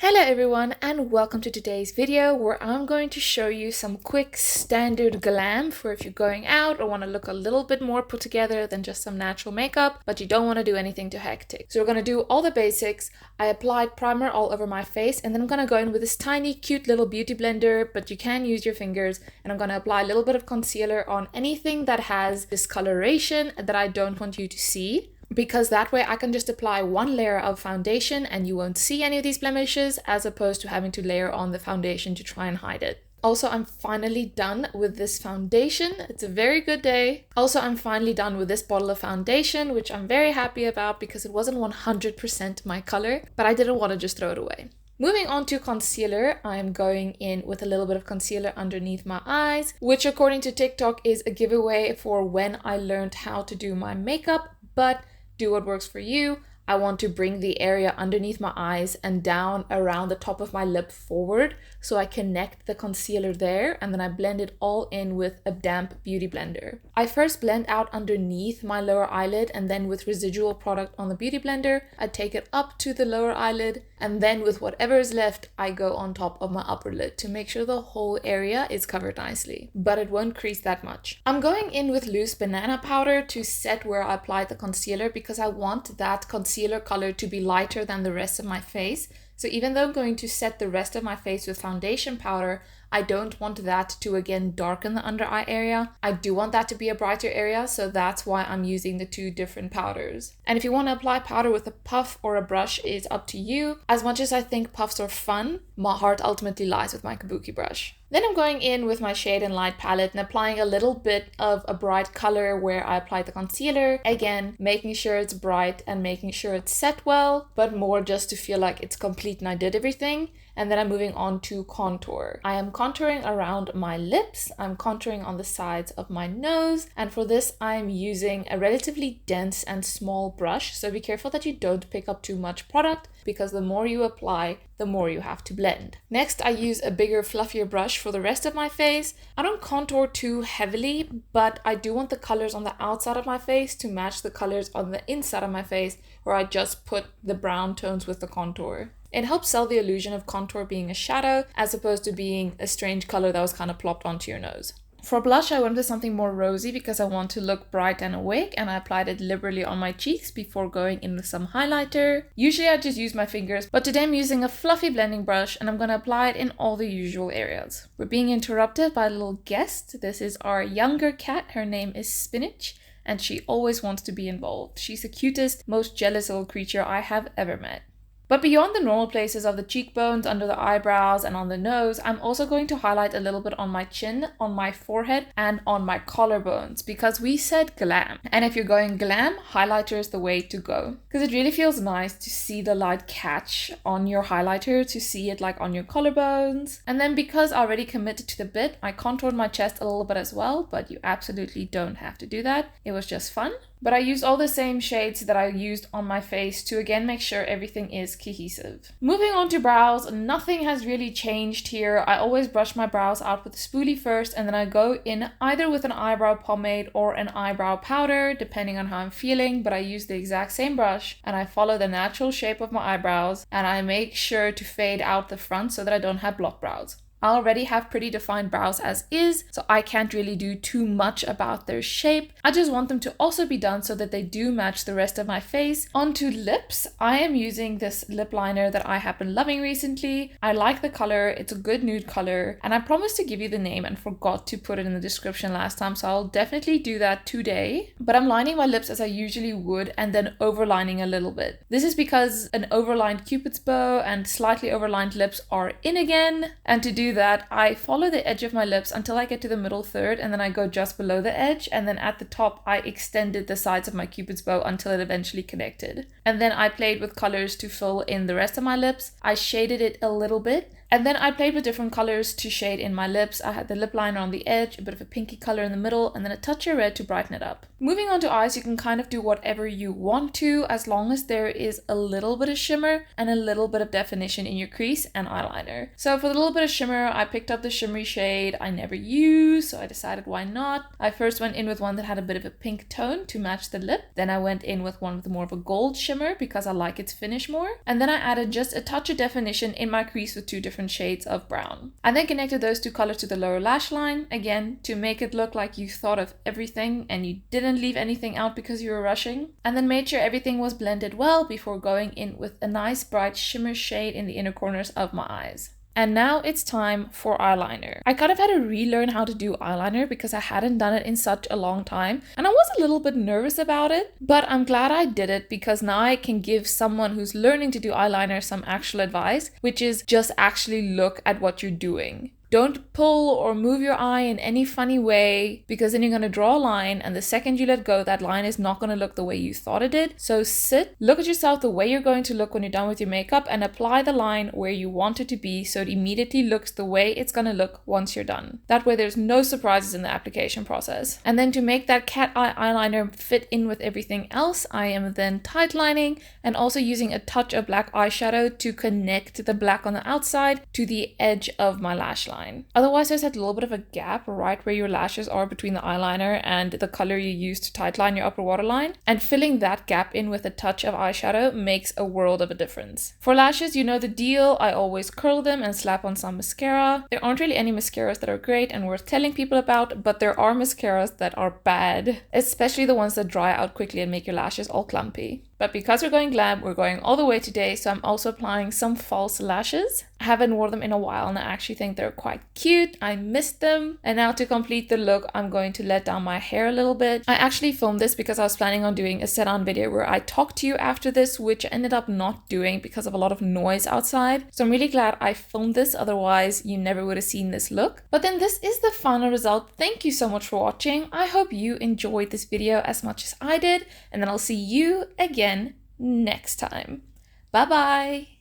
Hello everyone and welcome to today's video where I'm going to show you some quick standard glam for if you're going out or want to look a little bit more put together than just some natural makeup, but you don't want to do anything too hectic. So we're going to do all the basics. I applied primer all over my face and then I'm going to go in with this tiny cute little beauty blender, but you can use your fingers, and I'm going to apply a little bit of concealer on anything that has discoloration that I don't want you to see, because that way I can just apply one layer of foundation and you won't see any of these blemishes, as opposed to having to layer on the foundation to try and hide it. Also, I'm finally done with this foundation. It's a very good day. Also, I'm finally done with this bottle of foundation, which I'm very happy about because it wasn't 100% my color, but I didn't want to just throw it away. Moving on to concealer, I'm going in with a little bit of concealer underneath my eyes, which according to TikTok is a giveaway for when I learned how to do my makeup, but do what works for you. I want to bring the area underneath my eyes and down around the top of my lip forward, so I connect the concealer there and then I blend it all in with a damp beauty blender. I first blend out underneath my lower eyelid, and then with residual product on the beauty blender, I take it up to the lower eyelid, and then with whatever is left, I go on top of my upper lid to make sure the whole area is covered nicely, but it won't crease that much. I'm going in with loose banana powder to set where I applied the concealer because I want that concealer color to be lighter than the rest of my face. So even though I'm going to set the rest of my face with foundation powder, I don't want that to again darken the under eye area. I do want that to be a brighter area, so that's why I'm using the two different powders. And if you want to apply powder with a puff or a brush, it's up to you. As much as I think puffs are fun, my heart ultimately lies with my kabuki brush. Then I'm going in with my Shade and Light palette and applying a little bit of a bright color where I applied the concealer. Again, making sure it's bright and making sure it's set well, but more just to feel like it's complete and I did everything. And then I'm moving on to contour. I am contouring around my lips, I'm contouring on the sides of my nose, and for this I'm using a relatively dense and small brush, so be careful that you don't pick up too much product, because the more you apply, the more you have to blend. Next, I use a bigger, fluffier brush for the rest of my face. I don't contour too heavily, but I do want the colors on the outside of my face to match the colors on the inside of my face, where I just put the brown tones with the contour. It helps sell the illusion of contour being a shadow, as opposed to being a strange color that was kind of plopped onto your nose. For blush, I went with something more rosy because I want to look bright and awake, and I applied it liberally on my cheeks before going in with some highlighter. Usually I just use my fingers, but today I'm using a fluffy blending brush and I'm going to apply it in all the usual areas. We're being interrupted by a little guest. This is our younger cat. Her name is Spinach, and she always wants to be involved. She's the cutest, most jealous little creature I have ever met. But beyond the normal places of the cheekbones, under the eyebrows, and on the nose, I'm also going to highlight a little bit on my chin, on my forehead, and on my collarbones, because we said glam. And if you're going glam, highlighter is the way to go. Because it really feels nice to see the light catch on your highlighter, to see it like on your collarbones. And then because I already committed to the bit, I contoured my chest a little bit as well, but you absolutely don't have to do that. It was just fun. But I used all the same shades that I used on my face to again make sure everything is cohesive. Moving on to brows, nothing has really changed here. I always brush my brows out with a spoolie first, and then I go in either with an eyebrow pomade or an eyebrow powder, depending on how I'm feeling, but I use the exact same brush and I follow the natural shape of my eyebrows, and I make sure to fade out the front so that I don't have block brows. I already have pretty defined brows as is, so I can't really do too much about their shape. I just want them to also be done so that they do match the rest of my face. Onto lips, I am using this lip liner that I have been loving recently. I like the color, it's a good nude color, and I promised to give you the name and forgot to put it in the description last time, so I'll definitely do that today. But I'm lining my lips as I usually would and then overlining a little bit. This is because an overlined cupid's bow and slightly overlined lips are in again, and to do that, I follow the edge of my lips until I get to the middle third, and then I go just below the edge, and then at the top I extended the sides of my cupid's bow until it eventually connected. And then I played with colors to fill in the rest of my lips. I shaded it a little bit, And then I played with different colors to shade in my lips. I had the lip liner on the edge, a bit of a pinky color in the middle, and then a touch of red to brighten it up. Moving on to eyes, you can kind of do whatever you want to, as long as there is a little bit of shimmer and a little bit of definition in your crease and eyeliner. So for the little bit of shimmer, I picked up the shimmery shade I never use, so I decided why not. I first went in with one that had a bit of a pink tone to match the lip. Then I went in with one with more of a gold shimmer because I like its finish more. And then I added just a touch of definition in my crease with 2 different shades of brown. I then connected those 2 colors to the lower lash line, again, to make it look like you thought of everything and you didn't leave anything out because you were rushing. And then made sure everything was blended well before going in with a nice bright shimmer shade in the inner corners of my eyes. And now it's time for eyeliner. I kind of had to relearn how to do eyeliner because I hadn't done it in such a long time, and I was a little bit nervous about it, but I'm glad I did it because now I can give someone who's learning to do eyeliner some actual advice, which is just actually look at what you're doing. Don't pull or move your eye in any funny way, because then you're going to draw a line, and the second you let go, that line is not going to look the way you thought it did. So sit, look at yourself the way you're going to look when you're done with your makeup, and apply the line where you want it to be so it immediately looks the way it's going to look once you're done. That way there's no surprises in the application process. And then to make that cat eye eyeliner fit in with everything else, I am then tight lining and also using a touch of black eyeshadow to connect the black on the outside to the edge of my lash line. Otherwise, there's that little bit of a gap right where your lashes are between the eyeliner and the color you use to tightline your upper waterline. And filling that gap in with a touch of eyeshadow makes a world of a difference. For lashes, you know the deal. I always curl them and slap on some mascara. There aren't really any mascaras that are great and worth telling people about, but there are mascaras that are bad, especially the ones that dry out quickly and make your lashes all clumpy. But because we're going glam, we're going all the way today, so I'm also applying some false lashes. I haven't worn them in a while and I actually think they're quite cute. I missed them. And now to complete the look, I'm going to let down my hair a little bit. I actually filmed this because I was planning on doing a set-on video where I talked to you after this, which I ended up not doing because of a lot of noise outside. So I'm really glad I filmed this, otherwise you never would have seen this look. But then this is the final result. Thank you so much for watching. I hope you enjoyed this video as much as I did, and then I'll see you again next time. Bye bye!